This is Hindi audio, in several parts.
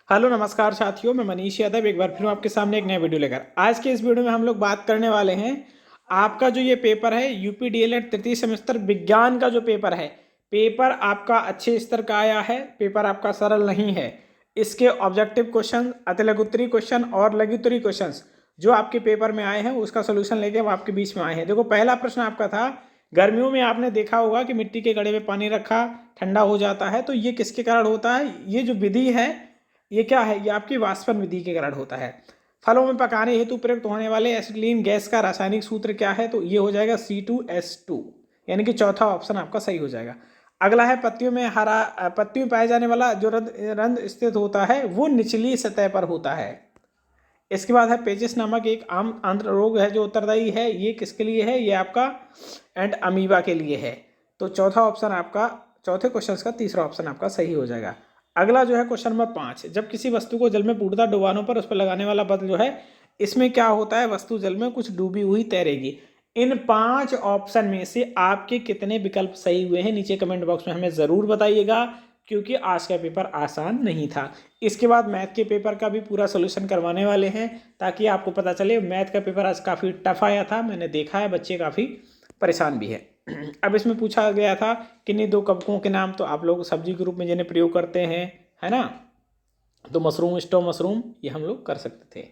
हेलो नमस्कार साथियों, मैं मनीष यादव एक बार फिर आपके सामने एक नया वीडियो लेकर। आज के इस वीडियो में हम लोग बात करने वाले हैं आपका जो ये पेपर है यूपी डीएलएड तृतीय सेमेस्टर विज्ञान का जो पेपर है। पेपर आपका अच्छे स्तर का आया है, पेपर आपका सरल नहीं है। इसके ऑब्जेक्टिव क्वेश्चन, अति लघुत्तरी क्वेश्चन और लघुत्तरी क्वेश्चन जो आपके पेपर में आए हैं उसका सोल्यूशन लेके हम आपके बीच में आए हैं। देखो, पहला प्रश्न आपका था, गर्मियों में आपने देखा होगा कि मिट्टी के घड़े में पानी रखा ठंडा हो जाता है, तो ये किसके कारण होता है? ये जो विधि है ये क्या है? ये आपकी वाष्पन विधि के कारण होता है। फलों में पकाने हेतु प्रयुक्त होने वाले एसिटिलीन गैस का रासायनिक सूत्र क्या है? तो ये हो जाएगा C2H2, यानी कि चौथा ऑप्शन आपका सही हो जाएगा। अगला है, पत्तियों में पाया जाने वाला जो रंध्र स्थित होता है वो निचली सतह पर होता है। इसके बाद है, पेचिस नामक एक आम आंत्र रोग है जो उत्तरदायी है, ये किसके लिए है? ये आपका एंड अमीबा के लिए है। तो चौथा ऑप्शन आपका, चौथे क्वेश्चन का तीसरा ऑप्शन आपका सही हो जाएगा। अगला जो है क्वेश्चन नंबर 5, जब किसी वस्तु को जल में पूर्णतः डुबाने पर उस पर लगाने वाला बल जो है, इसमें क्या होता है? वस्तु जल में कुछ डूबी हुई तैरेगी। इन 5 ऑप्शन में से आपके कितने विकल्प सही हुए हैं नीचे कमेंट बॉक्स में हमें ज़रूर बताइएगा, क्योंकि आज का पेपर आसान नहीं था। इसके बाद मैथ के पेपर का भी पूरा सोल्यूशन करवाने वाले हैं, ताकि आपको पता चले। मैथ का पेपर आज काफ़ी टफ आया था, मैंने देखा है बच्चे काफ़ी परेशान भी है। अब इसमें पूछा गया था किन्हीं दो कवकों के नाम, तो आप लोग सब्जी के रूप में जिन्हें प्रयोग करते हैं, है ना, तो मशरूम, स्टोव मशरूम, ये हम लोग कर सकते थे।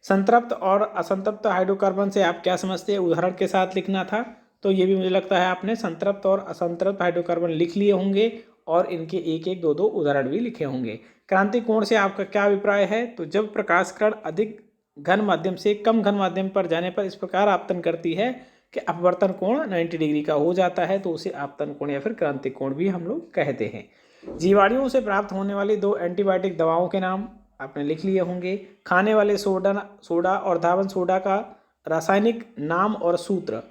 संतृप्त और असंतृप्त हाइड्रोकार्बन से आप क्या समझते हैं? उदाहरण के साथ लिखना था, तो ये भी मुझे लगता है आपने संतृप्त और असंतृप्त हाइड्रोकार्बन लिख लिए होंगे और इनके एक एक दो दो उदाहरण भी लिखे होंगे। क्रांति कोण से आपका क्या अभिप्राय है? तो जब प्रकाश किरण अधिक घन माध्यम से कम घन माध्यम पर जाने पर इस प्रकार आपतन करती है कि अपवर्तन कोण 90 डिग्री का हो जाता है, तो उसे आपतन कोण या फिर क्रांति कोण भी हम लोग कहते हैं। जीवाणुओं से प्राप्त होने वाली 2 एंटीबायोटिक दवाओं के नाम आपने लिख लिए होंगे। खाने वाले सोडा और धावन सोडा का रासायनिक नाम और सूत्र,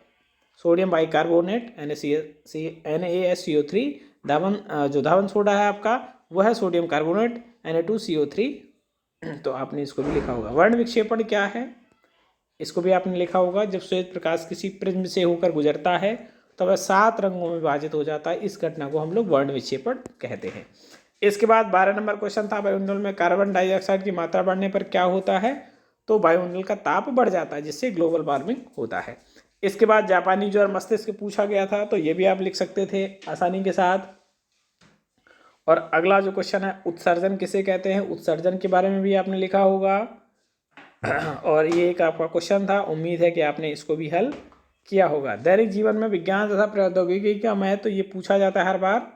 सोडियम बाइकार्बोनेट NaSCO3। जो धावन सोडा है आपका वह है सोडियम कार्बोनेट Na2CO3। तो आपने इसको भी लिखा होगा। वर्ण विक्षेपण क्या है? इसको भी आपने लिखा होगा। जब श्वेत प्रकाश किसी प्रिज्म से होकर गुजरता है तो वह 7 रंगों में विभाजित हो जाता है। इस घटना को हम लोग वर्ण विक्षेपण कहते हैं। इसके बाद 12 नंबर क्वेश्चन था, वायुमंडल में कार्बन डाइऑक्साइड की मात्रा बढ़ने पर क्या होता है? तो वायुमंडल का ताप बढ़ जाता है, जिससे ग्लोबल वार्मिंग होता है। इसके बाद जापानी ज्वर मस्तिष्क पूछा गया था, तो ये भी आप लिख सकते थे आसानी के साथ। और अगला जो क्वेश्चन है, उत्सर्जन किसे कहते हैं? उत्सर्जन के बारे में भी आपने लिखा होगा। और ये एक आपका क्वेश्चन था, उम्मीद है कि आपने इसको भी हल किया होगा। दैनिक जीवन में विज्ञान तथा प्रौद्योगिकी का महत्व ये पूछा जाता है हर बार,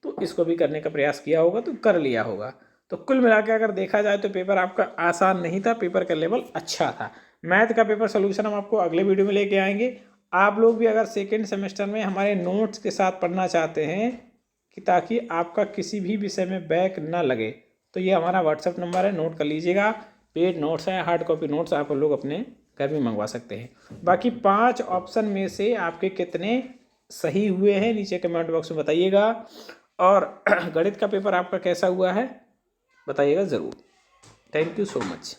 तो इसको भी करने का प्रयास किया होगा, तो कर लिया होगा। तो कुल मिलाकर अगर देखा जाए तो पेपर आपका आसान नहीं था, पेपर का लेवल अच्छा था। मैथ का पेपर सोल्यूशन हम आपको अगले वीडियो में लेके आएंगे। आप लोग भी अगर सेकेंड सेमेस्टर में हमारे नोट्स के साथ पढ़ना चाहते हैं कि ताकि आपका किसी भी विषय में बैक ना लगे, तो ये हमारा व्हाट्सएप नंबर है, नोट कर लीजिएगा। पेड नोट्स हैं, हार्ड कॉपी नोट्स आप लोग अपने घर में मंगवा सकते हैं। बाकी 5 ऑप्शन में से आपके कितने सही हुए हैं नीचे कमेंट बॉक्स में बताइएगा। और गणित का पेपर आपका कैसा हुआ है बताइएगा ज़रूर। Thank you so much.